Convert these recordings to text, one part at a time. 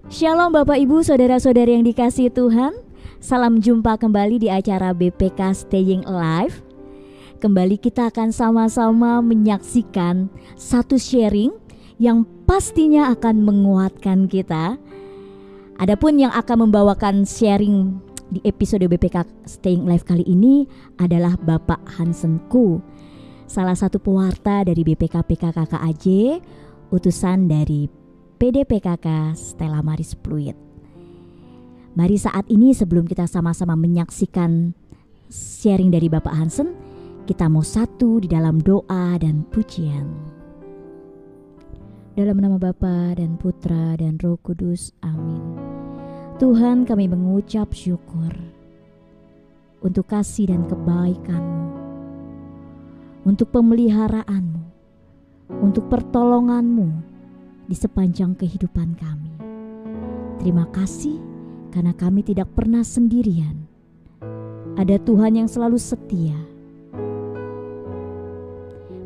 Shalom Bapak Ibu Saudara-saudari yang dikasihi Tuhan. Salam jumpa kembali di acara BPK Staying Alive. Kembali kita akan sama-sama menyaksikan satu sharing yang pastinya akan menguatkan kita. Adapun yang akan membawakan sharing di episode BPK Staying Alive kali ini adalah Bapak Hansen Koo, salah satu pewarta dari BPK PKKKAJ, utusan dari PDPKK Stella Maris Pluit. Mari saat ini sebelum kita sama-sama menyaksikan sharing dari Bapak Hansen, kita mau satu di dalam doa dan pujian. Dalam nama Bapa dan Putra dan Roh Kudus, amin. Tuhan, kami mengucap syukur untuk kasih dan kebaikan-Mu, untuk pemeliharaan-Mu, untuk pertolongan-Mu di sepanjang kehidupan kami. Terima kasih karena kami tidak pernah sendirian. Ada Tuhan yang selalu setia.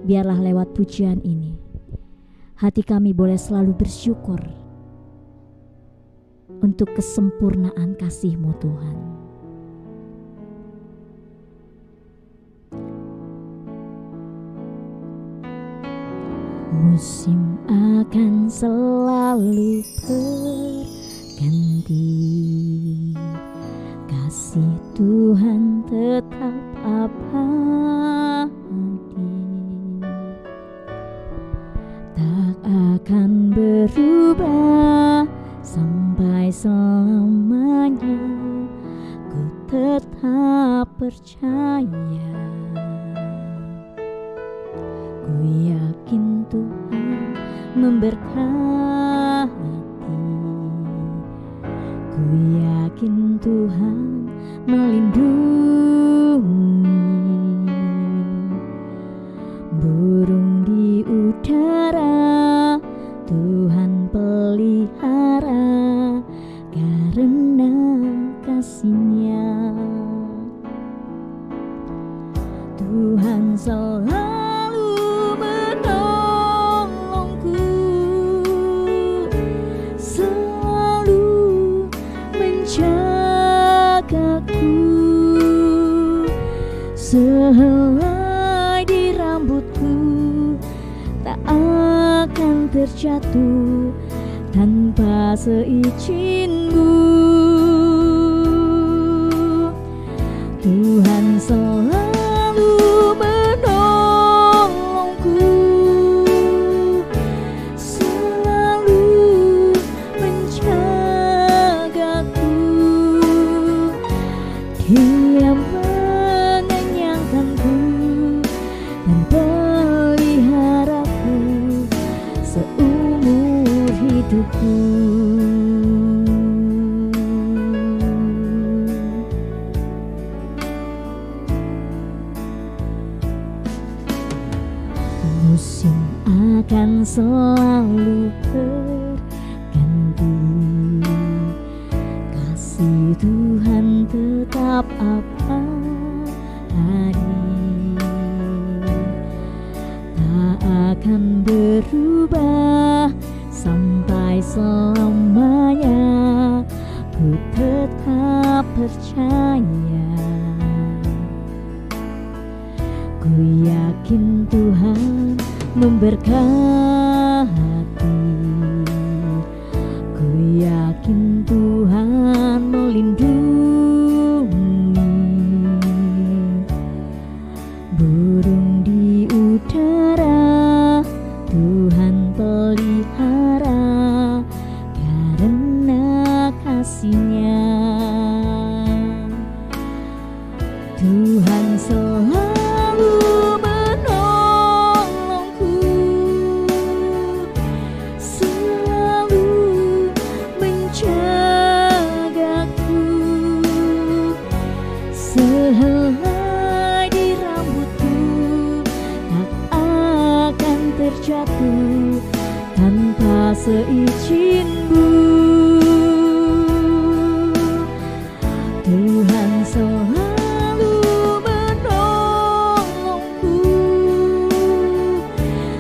Biarlah lewat pujian ini hati kami boleh selalu bersyukur untuk kesempurnaan kasih-Mu Tuhan. Musim akan selalu berganti, kasih Tuhan tetap abadi, tak akan berubah sampai selamanya. Ku tetap percaya, ku yakin Tuhan memberkati, ku yakin Tuhan melindungi. Burung di udara Tuhan pelihara karena kasih-Nya. Tuhan selalu menolongku, selalu menjagaku. Sehelai di rambutku tak akan terjatuh tanpa seizin-Mu. Tuhan selalu menolongku, selalu menjagaku. Dia mengenyangkanku dan peliharaku seumur hidupku. Musim akan selalu berganti, kasih Tuhan tetap abadi, tak akan berubah sampai selamanya. Ku tetap percaya, ku yakin Tuhan memberkati, ku yakin Tuhan melindungi. Burung di udara Tuhan pelihara karena kasih-Nya. Tuhan selalu menolongku, selalu menjagaku. Sehelai di rambutku tak akan terjatuh tanpa seizin-Mu. Tuhan selalu menolongku,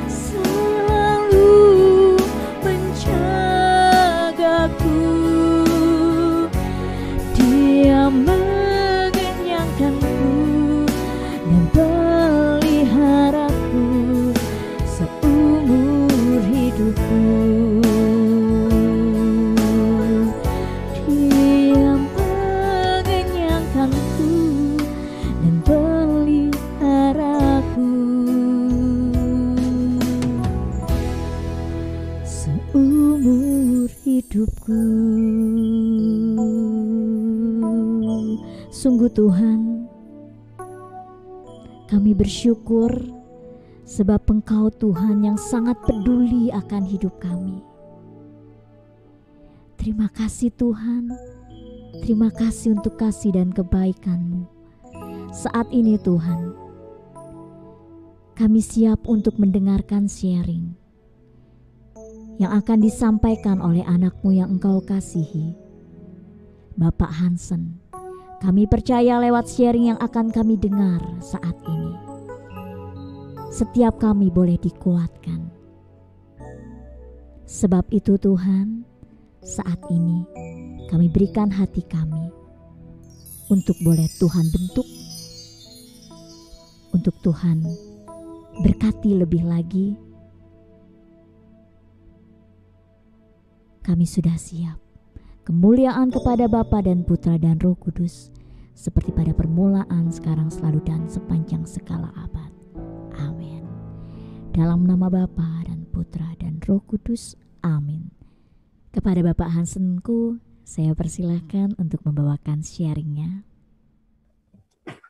selalu menjagaku. hidupku. Sungguh Tuhan, kami bersyukur sebab Engkau Tuhan yang sangat peduli akan hidup kami. Terima kasih Tuhan, terima kasih untuk kasih dan kebaikan-Mu. Saat ini Tuhan, kami siap untuk mendengarkan sharing yang akan disampaikan oleh anak-Mu yang Engkau kasihi, Bapak Hansen. Kami percaya lewat sharing yang akan kami dengar saat ini, setiap kami boleh dikuatkan. Sebab itu Tuhan, saat ini kami berikan hati kami untuk boleh Tuhan bentuk, untuk Tuhan berkati lebih lagi. Kami sudah siap. Kemuliaan kepada Bapa dan Putra dan Roh Kudus, seperti pada permulaan, sekarang, selalu, dan sepanjang segala abad. Amin. Dalam nama Bapa dan Putra dan Roh Kudus. Amin. Kepada Bapak Hansenku, saya persilahkan untuk membawakan sharingnya.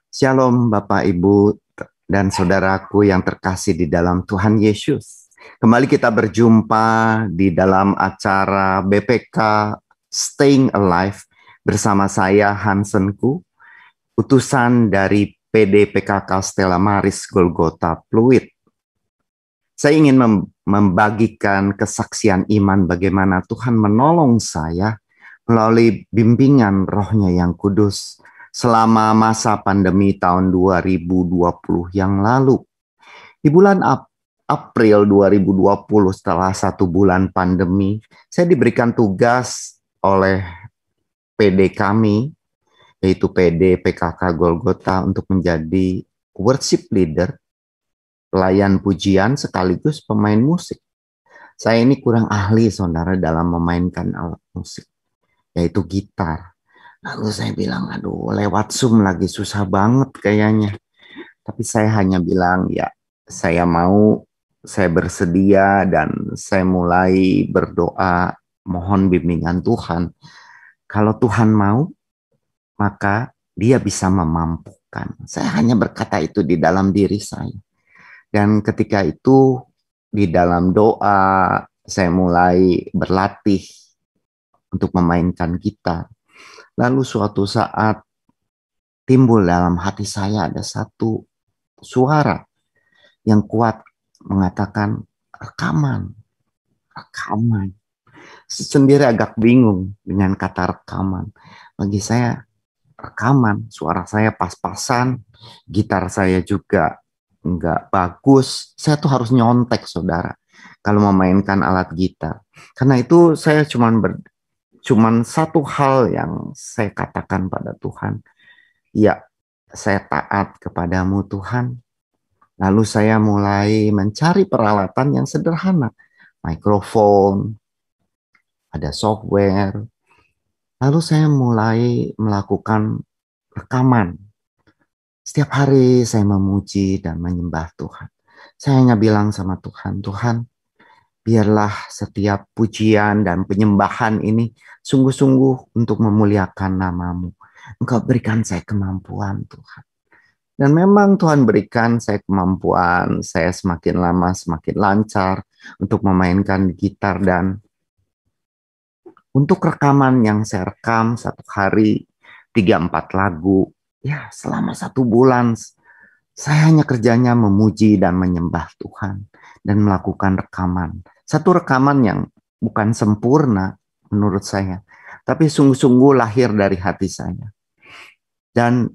Shalom Bapak, Ibu, dan saudaraku yang terkasih di dalam Tuhan Yesus. Kembali kita berjumpa di dalam acara BPK Staying Alive bersama saya Hansenku, utusan dari PD PKK Stella Maris Golgota Pluit. Saya ingin membagikan kesaksian iman bagaimana Tuhan menolong saya melalui bimbingan Roh-Nya yang kudus selama masa pandemi tahun 2020 yang lalu. Di bulan April 2020, setelah 1 bulan pandemi, saya diberikan tugas oleh PD kami, yaitu PD PKK Golgota, untuk menjadi worship leader, pelayan pujian sekaligus pemain musik. Saya ini kurang ahli, saudara, dalam memainkan alat musik, yaitu gitar. Lalu saya bilang, aduh, lewat Zoom lagi susah banget kayaknya. Tapi saya hanya bilang, ya, saya mau, saya bersedia, dan saya mulai berdoa, mohon bimbingan Tuhan. Kalau Tuhan mau, maka Dia bisa memampukan. Saya hanya berkata itu di dalam diri saya. Dan ketika itu, di dalam doa, saya mulai berlatih untuk memainkan gitar. Lalu suatu saat, timbul dalam hati saya ada satu suara yang kuat mengatakan rekaman. Sendiri agak bingung dengan kata rekaman. Bagi saya rekaman, suara saya pas-pasan, gitar saya juga enggak bagus. Saya tuh harus nyontek, saudara, kalau memainkan alat gitar. Karena itu saya cuman satu hal yang saya katakan pada Tuhan. Ya, saya taat kepadamu Tuhan. Lalu saya mulai mencari peralatan yang sederhana. Mikrofon, ada software. Lalu saya mulai melakukan rekaman. Setiap hari saya memuji dan menyembah Tuhan. Saya hanya bilang sama Tuhan, Tuhan, biarlah setiap pujian dan penyembahan ini sungguh-sungguh untuk memuliakan nama-Mu. Engkau berikan saya kemampuan, Tuhan. Dan memang Tuhan berikan saya kemampuan, saya semakin lama semakin lancar untuk memainkan gitar. Dan untuk rekaman yang saya rekam satu hari 3-4 lagu, ya selama 1 bulan, saya hanya kerjanya memuji dan menyembah Tuhan dan melakukan rekaman. Satu rekaman yang bukan sempurna menurut saya, tapi sungguh-sungguh lahir dari hati saya. Dan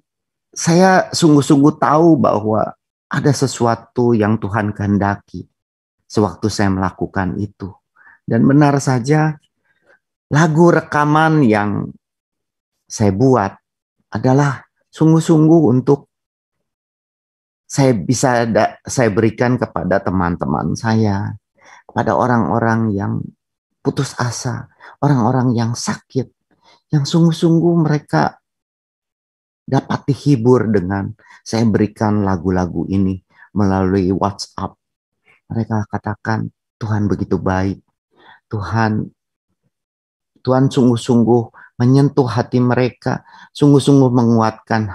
saya sungguh-sungguh tahu bahwa ada sesuatu yang Tuhan kehendaki sewaktu saya melakukan itu. Dan benar saja, lagu rekaman yang saya buat adalah sungguh-sungguh untuk saya berikan kepada teman-teman saya, kepada orang-orang yang putus asa, orang-orang yang sakit, yang sungguh-sungguh mereka dapat dihibur dengan saya berikan lagu-lagu ini melalui WhatsApp. Mereka katakan, Tuhan begitu baik, Tuhan Tuhan sungguh-sungguh menyentuh hati mereka, sungguh-sungguh menguatkan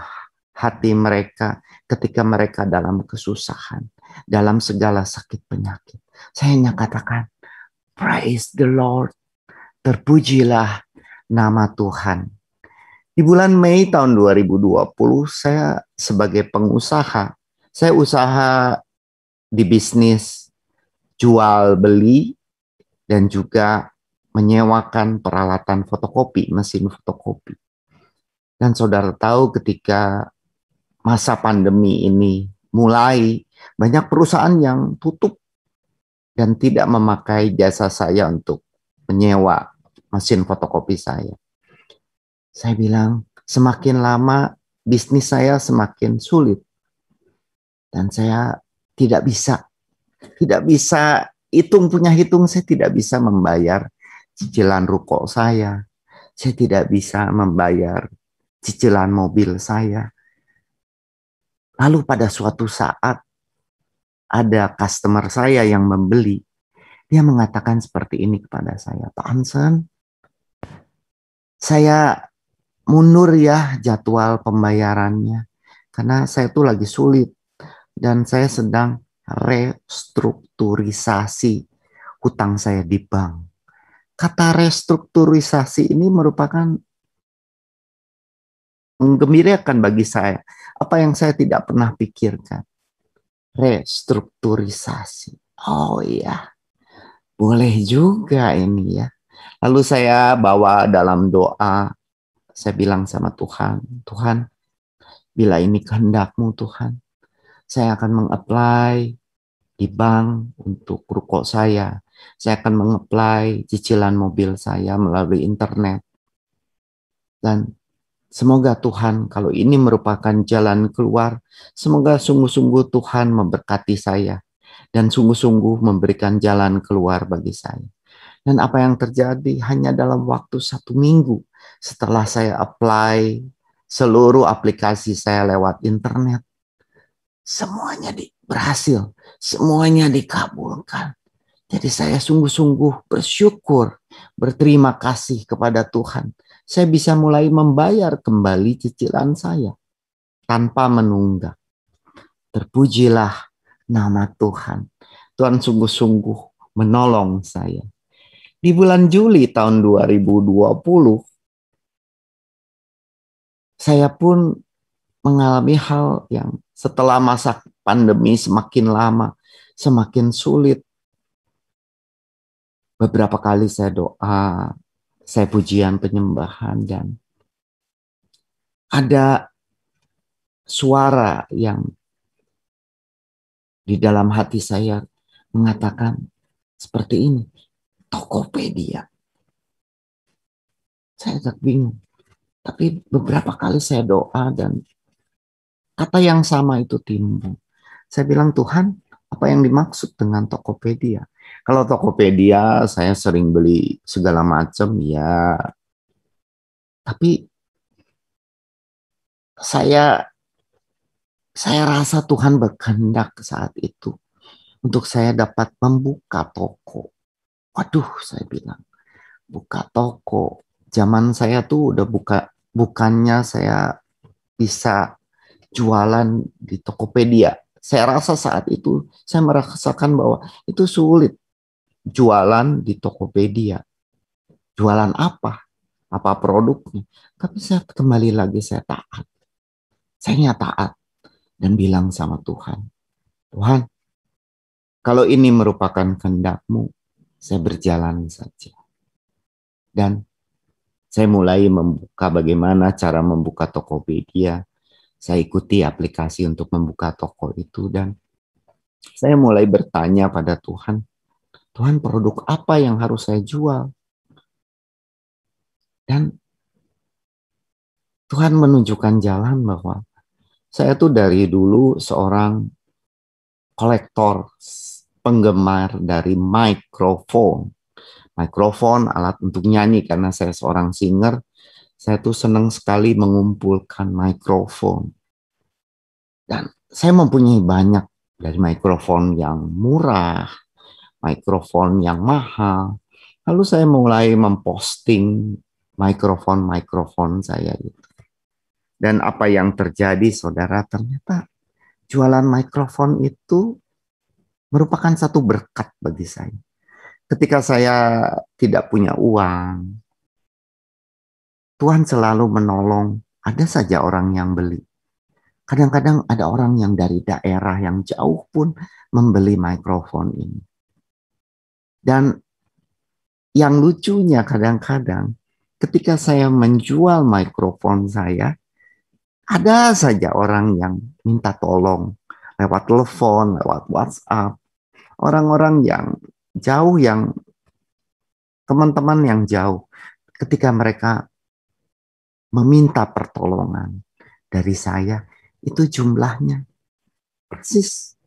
hati mereka ketika mereka dalam kesusahan, dalam segala sakit penyakit. Saya hanya katakan, praise the Lord, terpujilah nama Tuhan. Di bulan Mei tahun 2020, saya sebagai pengusaha, saya usaha di bisnis jual beli dan juga menyewakan peralatan fotokopi, mesin fotokopi. Dan saudara tahu ketika masa pandemi ini mulai, banyak perusahaan yang tutup dan tidak memakai jasa saya untuk menyewa mesin fotokopi saya. Saya bilang, semakin lama bisnis saya semakin sulit. Dan saya tidak bisa hitung, saya tidak bisa membayar cicilan ruko saya. Saya tidak bisa membayar cicilan mobil saya. Lalu pada suatu saat ada customer saya yang membeli. Dia mengatakan seperti ini kepada saya, Pak Hansen, saya mundur ya jadwal pembayarannya. Karena saya tuh lagi sulit dan saya sedang restrukturisasi hutang saya di bank. Kata restrukturisasi ini merupakan menggembirakan bagi saya. Apa yang saya tidak pernah pikirkan. Restrukturisasi. Oh iya, boleh juga ini ya. Lalu saya bawa dalam doa, saya bilang sama Tuhan, Tuhan, bila ini kehendak-Mu Tuhan, saya akan meng-apply di bank untuk ruko saya. Saya akan meng-apply cicilan mobil saya melalui internet. Dan semoga Tuhan, kalau ini merupakan jalan keluar, semoga sungguh-sungguh Tuhan memberkati saya dan sungguh-sungguh memberikan jalan keluar bagi saya. Dan apa yang terjadi hanya dalam waktu 1 minggu setelah saya apply seluruh aplikasi saya lewat internet, semuanya berhasil, semuanya dikabulkan. Jadi saya sungguh-sungguh bersyukur, berterima kasih kepada Tuhan. Saya bisa mulai membayar kembali cicilan saya tanpa menunggak. Terpujilah nama Tuhan. Tuhan sungguh-sungguh menolong saya. Di bulan Juli tahun 2020, saya pun mengalami hal yang setelah masa pandemi semakin lama, semakin sulit. Beberapa kali saya doa, saya pujian penyembahan, dan ada suara yang di dalam hati saya mengatakan seperti ini, Tokopedia. Saya agak bingung. Tapi beberapa kali saya doa dan kata yang sama itu timbul. Saya bilang, Tuhan, apa yang dimaksud dengan Tokopedia? Kalau Tokopedia saya sering beli segala macam ya. Tapi saya rasa Tuhan berkehendak saat itu untuk saya dapat membuka toko. Waduh, saya bilang, buka toko. Zaman saya tuh udah bukannya saya bisa jualan di Tokopedia. Saya rasa saat itu saya merasakan bahwa itu sulit jualan di Tokopedia. Jualan apa? Apa produknya? Tapi saya kembali lagi saya taat. Saya taat dan bilang sama Tuhan, Tuhan, kalau ini merupakan kehendak-Mu, saya berjalan saja. Dan saya mulai membuka bagaimana cara membuka Tokopedia. Saya ikuti aplikasi untuk membuka toko itu dan saya mulai bertanya pada Tuhan, Tuhan, produk apa yang harus saya jual? Dan Tuhan menunjukkan jalan bahwa saya tuh dari dulu seorang kolektor, penggemar dari mikrofon. Mikrofon, alat untuk nyanyi, karena saya seorang singer, saya tuh senang sekali mengumpulkan mikrofon. Dan saya mempunyai banyak, dari mikrofon yang murah, mikrofon yang mahal, Lalu saya mulai memposting mikrofon saya itu. Dan apa yang terjadi, saudara, ternyata jualan mikrofon itu merupakan satu berkat bagi saya. Ketika saya tidak punya uang, Tuhan selalu menolong. Ada saja orang yang beli. Kadang-kadang ada orang yang dari daerah yang jauh pun membeli mikrofon ini. Dan yang lucunya kadang-kadang ketika saya menjual mikrofon saya, ada saja orang yang minta tolong lewat telepon, lewat WhatsApp. Orang-orang yang jauh, yang teman-teman yang jauh, ketika mereka meminta pertolongan dari saya, itu jumlahnya persis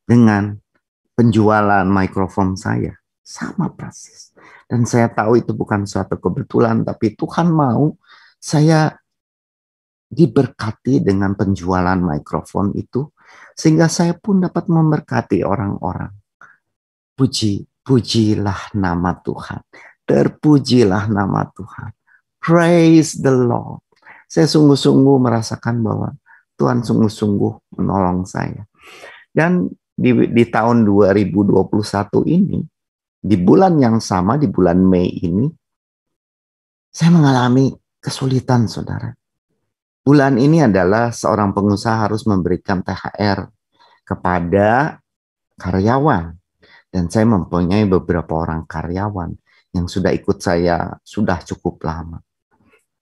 dengan penjualan mikrofon saya. Sama persis. Dan saya tahu itu bukan suatu kebetulan, tapi Tuhan mau saya diberkati dengan penjualan mikrofon itu, sehingga saya pun dapat memberkati orang-orang. Pujilah nama Tuhan. Terpujilah nama Tuhan. Praise the Lord. Saya sungguh-sungguh merasakan bahwa Tuhan sungguh-sungguh menolong saya. Dan di tahun 2021 ini, di bulan yang sama, di bulan Mei ini, saya mengalami kesulitan, saudara. Bulan ini adalah seorang pengusaha harus memberikan THR kepada karyawan. Dan saya mempunyai beberapa orang karyawan yang sudah ikut saya sudah cukup lama.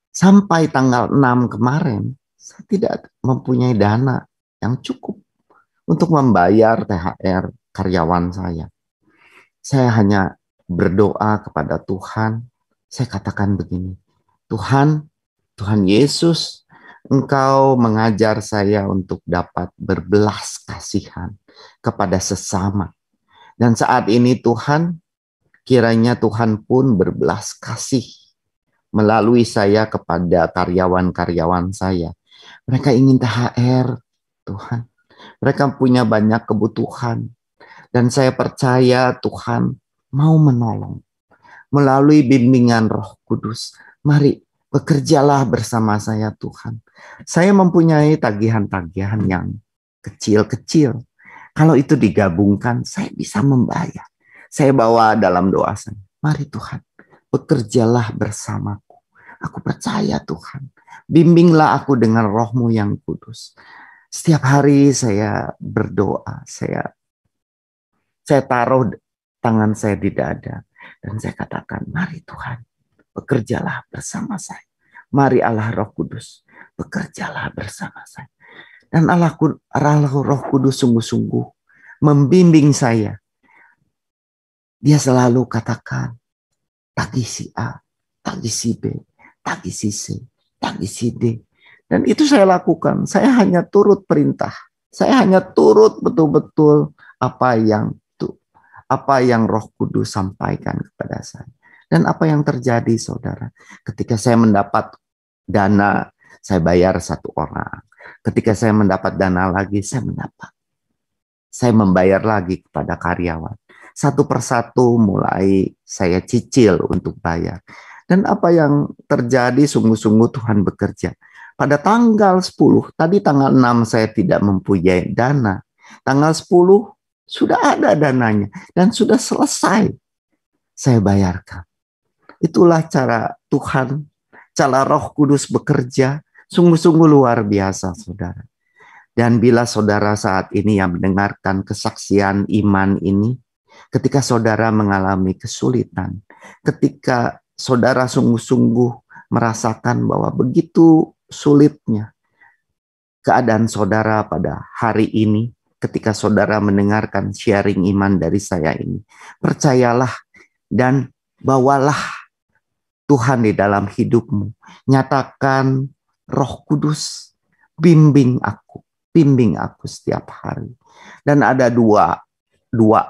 Sampai tanggal 6 kemarin, saya tidak mempunyai dana yang cukup untuk membayar THR karyawan saya. Saya hanya berdoa kepada Tuhan. Saya katakan begini, Tuhan Yesus, Engkau mengajar saya untuk dapat berbelas kasihan kepada sesama. Dan saat ini Tuhan, kiranya Tuhan pun berbelas kasih melalui saya kepada karyawan-karyawan saya. Mereka ingin THR, Tuhan. Mereka punya banyak kebutuhan. Dan saya percaya Tuhan mau menolong. Melalui bimbingan Roh Kudus, mari bekerjalah bersama saya Tuhan. Saya mempunyai tagihan-tagihan yang kecil-kecil. Kalau itu digabungkan, saya bisa membayar. Saya bawa dalam doa saya. Mari Tuhan, bekerjalah bersamaku. Aku percaya Tuhan. Bimbinglah aku dengan Roh-Mu yang kudus. Setiap hari saya berdoa. Saya taruh tangan saya di dada. Dan saya katakan, mari Tuhan, bekerjalah bersama saya. Mari Allah Roh Kudus, bekerjalah bersama saya. Dan Allah Roh Kudus sungguh-sungguh membimbing saya. Dia selalu katakan, tagih si A, tagih si B, tagih si C, tagih si D. Dan itu saya lakukan. Saya hanya turut perintah. Saya hanya turut betul-betul apa yang Roh Kudus sampaikan kepada saya. Dan apa yang terjadi, saudara? Ketika saya mendapat dana, saya bayar satu orang. Ketika saya mendapat dana lagi, saya membayar lagi kepada karyawan. Satu persatu mulai saya cicil untuk bayar. Dan apa yang terjadi, sungguh-sungguh Tuhan bekerja. Pada tanggal 10, tadi tanggal 6 saya tidak mempunyai dana. Tanggal 10 sudah ada dananya dan sudah selesai saya bayarkan. Itulah cara Tuhan, cara Roh Kudus bekerja, sungguh-sungguh luar biasa, saudara. Dan bila saudara saat ini yang mendengarkan kesaksian iman ini, ketika saudara mengalami kesulitan, ketika saudara sungguh-sungguh merasakan bahwa begitu sulitnya keadaan saudara pada hari ini, ketika saudara mendengarkan sharing iman dari saya ini, percayalah dan bawalah Tuhan di dalam hidupmu. Nyatakan, Roh Kudus, bimbing aku setiap hari. Dan ada dua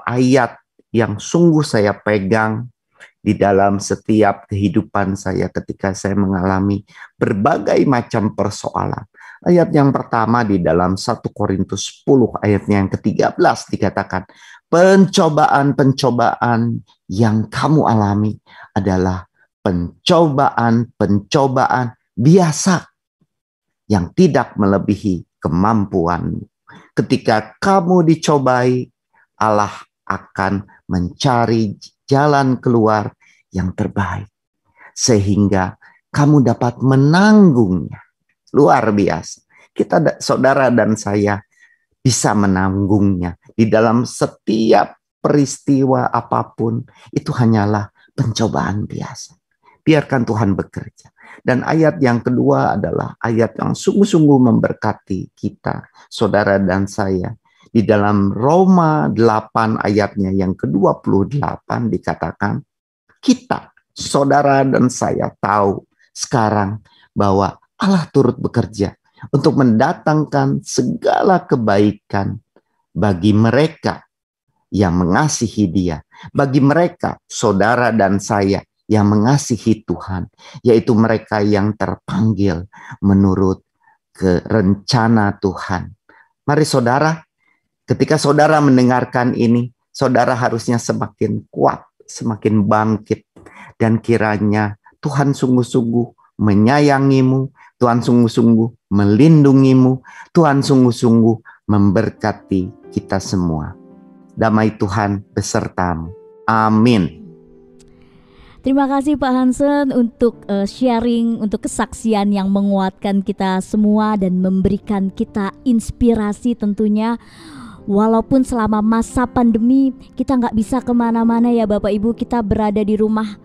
ayat yang sungguh saya pegang di dalam setiap kehidupan saya ketika saya mengalami berbagai macam persoalan. Ayat yang pertama di dalam 1 Korintus 10 ayatnya yang ke-13 dikatakan, pencobaan-pencobaan yang kamu alami adalah pencobaan-pencobaan biasa yang tidak melebihi kemampuanmu. Ketika kamu dicobai, Allah akan mencari jalan keluar yang terbaik, sehingga kamu dapat menanggungnya. Luar biasa. Kita, saudara dan saya, bisa menanggungnya. Di dalam setiap peristiwa apapun, itu hanyalah pencobaan biasa. Biarkan Tuhan bekerja. Dan ayat yang kedua adalah ayat yang sungguh-sungguh memberkati kita, saudara dan saya. Di dalam Roma 8 ayatnya yang ke-28 dikatakan, kita, saudara dan saya, tahu sekarang bahwa Allah turut bekerja untuk mendatangkan segala kebaikan bagi mereka yang mengasihi Dia, bagi mereka, saudara dan saya, yang mengasihi Tuhan, yaitu mereka yang terpanggil menurut rencana Tuhan. Mari saudara, ketika saudara mendengarkan ini, saudara harusnya semakin kuat, semakin bangkit, dan kiranya Tuhan sungguh-sungguh menyayangimu, Tuhan sungguh-sungguh melindungimu, Tuhan sungguh-sungguh memberkati kita semua. Damai Tuhan besertamu. Amin. Terima kasih Pak Hansen untuk sharing, untuk kesaksian yang menguatkan kita semua dan memberikan kita inspirasi tentunya. Walaupun selama masa pandemi kita nggak bisa kemana-mana ya Bapak Ibu, kita berada di rumah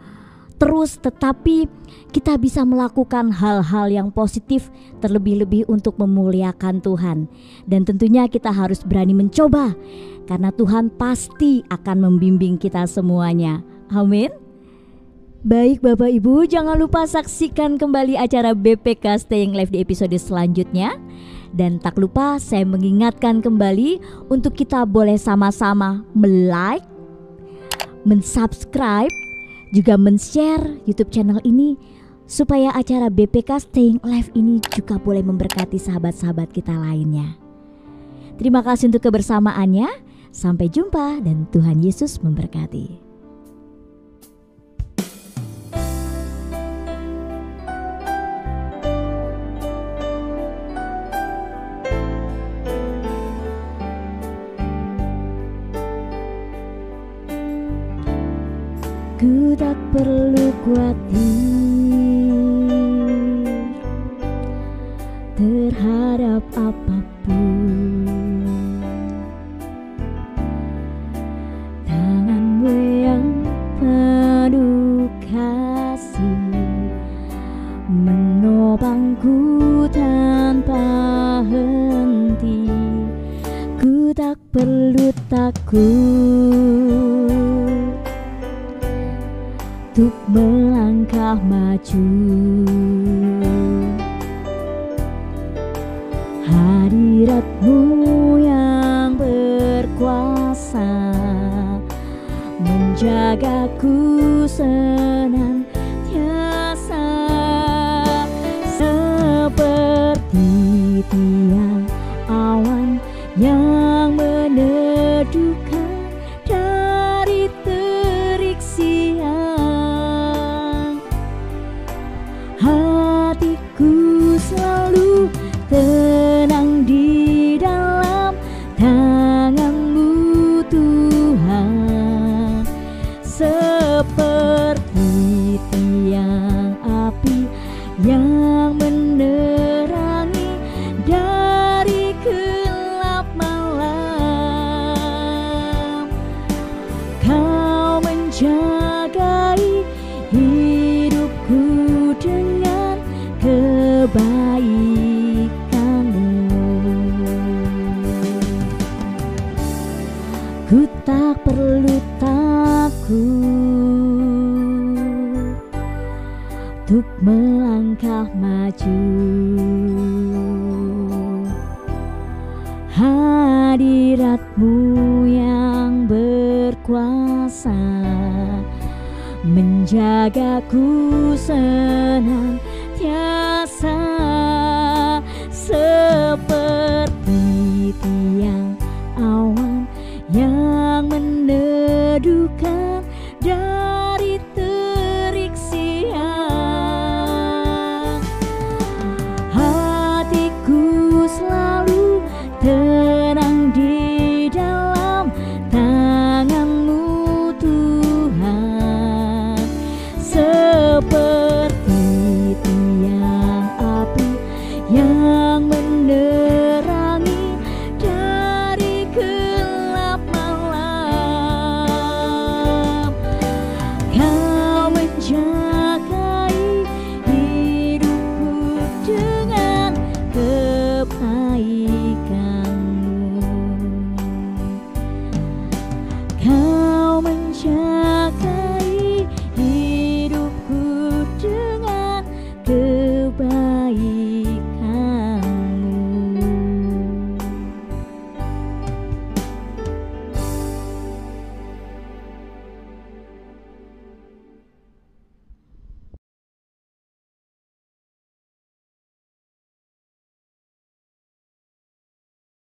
terus, tetapi kita bisa melakukan hal-hal yang positif, terlebih-lebih untuk memuliakan Tuhan. Dan tentunya kita harus berani mencoba, karena Tuhan pasti akan membimbing kita semuanya. Amin. Baik Bapak Ibu, jangan lupa saksikan kembali acara BPK Staying Live di episode selanjutnya. Dan tak lupa saya mengingatkan kembali untuk kita boleh sama-sama like, subscribe, juga share YouTube channel ini, supaya acara BPK Staying Live ini juga boleh memberkati sahabat-sahabat kita lainnya. Terima kasih untuk kebersamaannya. Sampai jumpa dan Tuhan Yesus memberkati. Ku tak perlu khawatir terhadap apapun. Tangan-Mu yang penuh kasih menopangku tanpa henti. Ku tak perlu takut untuk melangkah maju. Hadirat-Mu yang berkuasa menjagaku senantiasa, seperti tiang awan yang meneduhkan dari terik siang. Hatiku selalu tenang di dalam tangan-Mu Tuhan, seperti tiang api yang menerangi dari gelap malam. Kau menjagai hidupku dengan kebaikan-Mu. Ku tak perlu takut untuk melangkah maju. Hadirat-Mu yang berkuasa menjagaku senantiasa, seperti tiang awan yang padukan dan